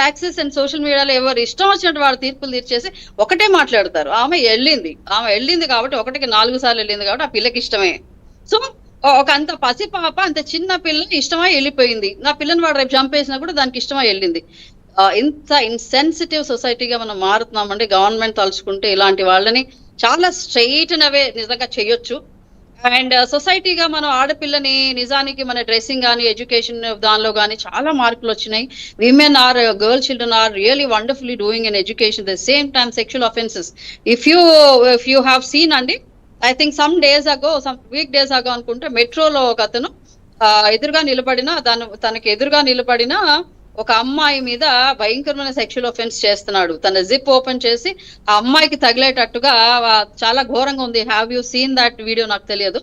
Access and social మీడియాలో ఎవరు ఇష్టం వచ్చినట్టు వాళ్ళు తీర్పులు తీర్చేసి ఒకటే మాట్లాడతారు. ఆమె వెళ్ళింది కాబట్టి 1కి 4 సార్లు వెళ్ళింది కాబట్టి ఆ పిల్లకి ఇష్టమే. సో ఒక అంత పసిపాప అంత చిన్న పిల్ల ఇష్టమై వెళ్ళిపోయింది. నా పిల్లని వాడు రేపు చంపేసినా కూడా దానికి ఇష్టమై వెళ్ళింది. ఇంత ఇన్సెన్సిటివ్ సొసైటీగా మనం మారుతున్నామండి. గవర్నమెంట్ తలుచుకుంటే ఇలాంటి వాళ్ళని చాలా స్ట్రైట్ అవే నిజంగా చేయొచ్చు. అండ్ సొసైటీగా మనం ఆడపిల్లని నిజానికి మన డ్రెస్సింగ్ కానీ ఎడ్యుకేషన్ దానిలో కానీ చాలా మార్పులు వచ్చినాయి. Women or girl children are really wonderfully doing in education. The same time sexual offences if you have seen అండి, I think some week days ago అనుకుంటే మెట్రోలో ఒక అతను తనకి ఎదురుగా నిలబడిన ఒక అమ్మాయి మీద భయంకరమైన సెక్షువల్ ఒఫెన్స్ చేస్తున్నాడు. తన జిప్ ఓపెన్ చేసి ఆ అమ్మాయికి తగిలేటట్టుగా చాలా ఘోరంగా ఉంది. Have you seen that video? నాకు తెలియదు.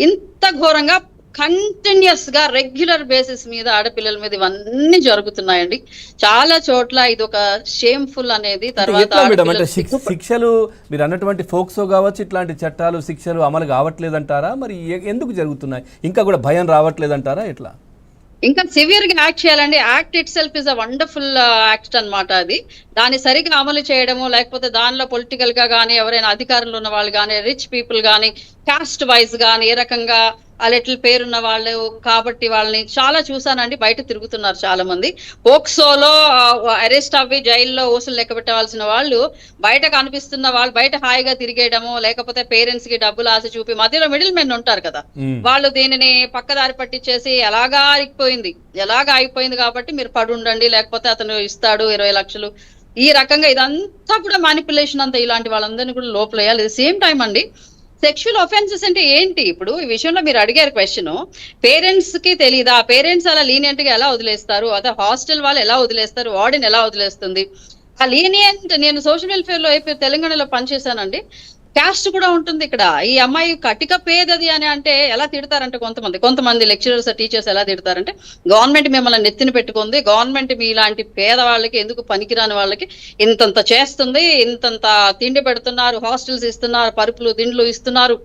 ఇంత ఘోరంగా కంటిన్యూస్ గా రెగ్యులర్ బేసిస్ మీద ఆడపిల్లల మీద ఇవన్నీ జరుగుతున్నాయండి చాలా చోట్ల. ఇది ఒక షేమ్ఫుల్ అనేది. తర్వాత శిక్షలు మీరు అన్నటువంటి ఫోక్సో కావచ్చు, ఇట్లాంటి చట్టాలు శిక్షలు అమలు కావట్లేదంటారా? మరి ఎందుకు జరుగుతున్నాయి? ఇంకా కూడా భయం రావట్లేదంటారా? ఎట్లా ఇంకా సివియర్ గా యాక్ట్ చేయాలండి. Act it self is a wonderful act అన్నమాట. అది దాన్ని సరిగ్గా అమలు చేయడము, లేకపోతే దానిలో పొలిటికల్ గా కానీ ఎవరైనా అధికారంలో ఉన్న వాళ్ళు కానీ, రిచ్ పీపుల్ కానీ, కాస్ట్ వైజ్ కానీ ఏ రకంగా ఆ లిటిల్ పేరున్న వాళ్ళు కాబట్టి వాళ్ళని చాలా చూసానండి. బయట తిరుగుతున్నారు చాలా మంది. పోక్సోలో అరెస్ట్ అవ్వి జైల్లో ఊసులు లెక్క పెట్టవలసిన వాళ్ళు బయట కనిపిస్తున్న వాళ్ళు బయట హాయిగా తిరిగేయడము, లేకపోతే పేరెంట్స్ కి డబ్బులు ఆశ చూపి మధ్యలో మిడిల్ మెన్ ఉంటారు కదా, వాళ్ళు దీనిని పక్కదారి పట్టించేసి ఎలాగా అయిపోయింది కాబట్టి మీరు పడి ఉండండి, లేకపోతే అతను ఇస్తాడు 20 లక్షలు, ఈ రకంగా ఇదంతా కూడా మానిపులేషన్ అంతా. ఇలాంటి వాళ్ళందరినీ కూడా లోపలేయాలి. సేమ్ టైం అండి, సెక్షువల్ ఒఫెన్సెస్ అంటే ఏంటి? ఇప్పుడు ఈ విషయంలో మీరు అడిగారు క్వశ్చన్, పేరెంట్స్ కి తెలీదా? పేరెంట్స్ అలా లీనియంట్ గా ఎలా వదిలేస్తారు? అదే హాస్టల్ వాళ్ళు ఎలా వదిలేస్తారు? వార్డెన్ ఎలా వదిలేస్తుంది? ఆ లీనియంట్, నేను సోషల్ వెల్ఫేర్ లో తెలంగాణలో పనిచేశానండి. క్యాస్ట్ కూడా ఉంటుంది ఇక్కడ. ఈ అమ్మాయి కటిక పేదది అని అంటే ఎలా తిడతారంటే కొంతమంది లెక్చరర్స్ టీచర్స్ ఎలా తిడతారంటే, గవర్నమెంట్ మిమ్మల్ని నెత్తిన పెట్టుకుంది, గవర్నమెంట్ మీ ఇలాంటి పేదవాళ్ళకి ఎందుకు పనికిరాని వాళ్ళకి ఇంతంత చేస్తుంది, ఇంతంత తిండి పెడుతున్నారు, హాస్టల్స్ ఇస్తున్నారు, పరుపులు దిండ్లు ఇస్తున్నారు,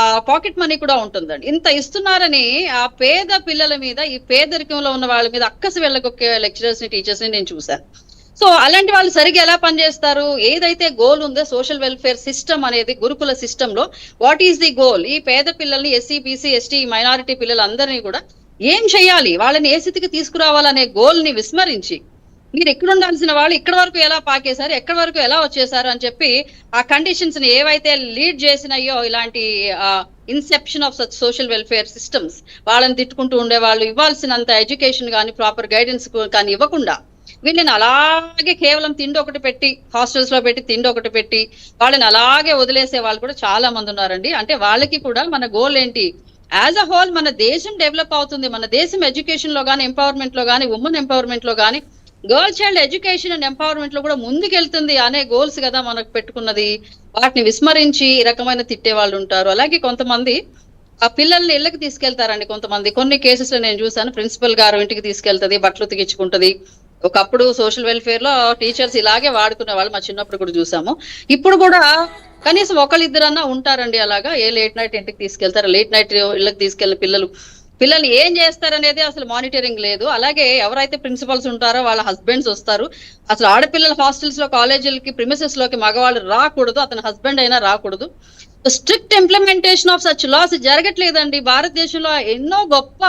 ఆ పాకెట్ మనీ కూడా ఉంటుందండి. ఇంత ఇస్తున్నారని ఆ పేద పిల్లల మీద, ఈ పేదరికంలో ఉన్న వాళ్ళ మీద అక్కసి వెళ్ళకొక్కే లెక్చరర్స్ ని టీచర్స్ ని నేను చూశాను. సో అలాంటి వాళ్ళు సరిగ్గా ఎలా పనిచేస్తారు? ఏదైతే గోల్ ఉందో సోషల్ వెల్ఫేర్ సిస్టమ్ అనేది, గురుకుల సిస్టమ్ లో వాట్ ఈస్ ది గోల్? ఈ పేద పిల్లల్ని, ఎస్సీ బీసీ ఎస్టీ మైనారిటీ పిల్లలందరినీ కూడా ఏం చెయ్యాలి, వాళ్ళని ఏ స్థితికి తీసుకురావాలనే గోల్ ని విస్మరించి మీరు ఎక్కడ ఉండాల్సిన వాళ్ళు ఇక్కడ వరకు ఎలా పాకేశారు, ఎక్కడి వరకు ఎలా వచ్చేసారు అని చెప్పి ఆ కండిషన్స్ ని ఏవైతే లీడ్ చేసినాయో ఇలాంటి Inception of such social welfare systems, వాళ్ళని తిట్టుకుంటూ ఉండేవాళ్ళు, ఇవ్వాల్సినంత ఎడ్యుకేషన్ కానీ ప్రాపర్ గైడెన్స్ కానీ ఇవ్వకుండా వీళ్ళని అలాగే కేవలం తిండి ఒకటి పెట్టి, హాస్టల్స్ లో పెట్టి తిండి ఒకటి పెట్టి వాళ్ళని అలాగే వదిలేసే వాళ్ళు కూడా చాలా మంది ఉన్నారండి. అంటే వాళ్ళకి కూడా మన గోల్ ఏంటి? యాజ్ అ హోల్ మన దేశం డెవలప్ అవుతుంది, మన దేశం ఎడ్యుకేషన్ లో కానీ, ఎంపవర్మెంట్ లో కానీ, ఉమెన్ ఎంపవర్మెంట్ లో కానీ, girl child education and empowerment లో కూడా ముందుకెళ్తుంది అనే గోల్స్ కదా మనకు పెట్టుకున్నది. వాటిని విస్మరించి ఈ రకమైన తిట్టే వాళ్ళు ఉంటారు. అలాగే కొంతమంది ఆ పిల్లల్ని ఇళ్ళకి తీసుకెళ్తారండి. కొన్ని కేసెస్ లో నేను చూసాను, ప్రిన్సిపల్ గారు ఇంటికి తీసుకెళ్తుంది, బట్టలు ఉతికించుకుంటది. ఒకప్పుడు సోషల్ వెల్ఫేర్ లో టీచర్స్ ఇలాగే వాడుకునే వాళ్ళు, మా చిన్నప్పుడు కూడా చూసాము. ఇప్పుడు కూడా కనీసం ఒకళ్ళిద్దరన్నా ఉంటారండి అలాగా. లేట్ నైట్ ఇంటికి తీసుకెళ్తారు, లేట్ నైట్ ఇళ్ళకి తీసుకెళ్లిన పిల్లల్ని ఏం చేస్తారనేది అసలు మానిటరింగ్ లేదు. అలాగే ఎవరైతే ప్రిన్సిపల్స్ ఉంటారో వాళ్ళ హస్బెండ్స్ వస్తారు. అసలు ఆడపిల్లల హాస్టల్స్ లో, కాలేజీలకి, ప్రిమిసెస్ లోకి మగవాళ్ళు రాకూడదు, అతని హస్బెండ్ అయినా రాకూడదు. Strict implementation of such laws జరగట్లేదండి భారతదేశంలో. ఎన్నో గొప్ప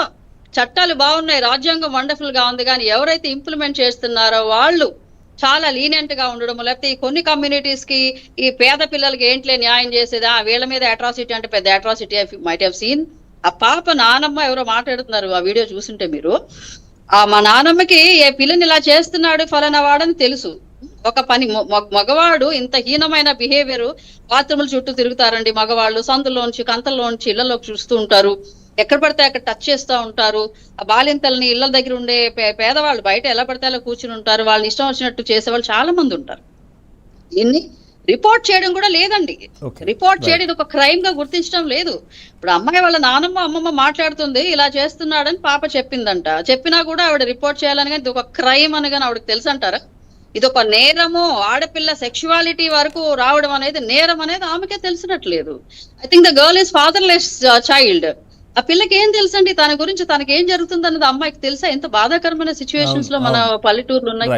చట్టాలు బాగున్నాయి, రాజ్యాంగం వండర్ఫుల్ గా ఉంది, కానీ ఎవరైతే ఇంప్లిమెంట్ చేస్తున్నారో వాళ్ళు చాలా లీనియంట్ గా ఉండడం, లేకపోతే ఈ కొన్ని కమ్యూనిటీస్ కి ఈ పేద పిల్లలకి ఏంట్లే న్యాయం చేసేదా, వీళ్ళ మీద అట్రాసిటీ అంటే పెద్ద అట్రాసిటీ. మైట్ హావ్ సీన్ ఆ పాప నానమ్మ ఎవరో మాట్లాడుతున్నారు, ఆ వీడియో చూస్తుంటే మీరు, మా నానమ్మకి ఏ పిల్లని ఇలా చేస్తున్నాడు ఫలానా వాడని తెలుసు. ఒక పని మగవాడు ఇంత హీనమైన బిహేవియర్, బాత్రూముల చుట్టూ తిరుగుతారండి మగవాళ్ళు, సందులోంచి కంతల్లోంచి ఇళ్లలోకి చూస్తూ ఉంటారు, ఎక్కడ పడితే అక్కడ టచ్ చేస్తూ ఉంటారు. ఆ బాలింతల్ని ఇళ్ల దగ్గర ఉండే పేదవాళ్ళు బయట ఎలా పడితే అలా కూర్చుని ఉంటారు, వాళ్ళని ఇష్టం వచ్చినట్టు చేసేవాళ్ళు చాలా మంది ఉంటారు. దీన్ని రిపోర్ట్ చేయడం కూడా లేదండి. రిపోర్ట్ చేయడం ఒక క్రైమ్ గా గుర్తించడం లేదు. ఇప్పుడు అమ్మాయి వాళ్ళ అమ్మమ్మ మాట్లాడుతుంది, ఇలా చేస్తున్నాడని పాప చెప్పిందంట. చెప్పినా కూడా ఆవిడ రిపోర్ట్ చేయాలని, కానీ ఇది ఒక క్రైమ్ అని కానీ ఆవిడకి తెలుసు అంటారా? ఇది ఒక నేరము. ఆడపిల్ల సెక్షువాలిటీ వరకు రావడం అనేది నేరం అనేది ఆమెకే తెలిసినట్లేదు. I think the girl is fatherless child. ఆ పిల్లకి ఏం తెలుసండి తన గురించి, తనకి ఏం జరుగుతుంది అన్నది అమ్మాయికి తెలుసా? ఎంత బాధాకరమైన సిచ్యువేషన్స్ లో మన పల్లెటూర్లు ఉన్నాయి. రైట్.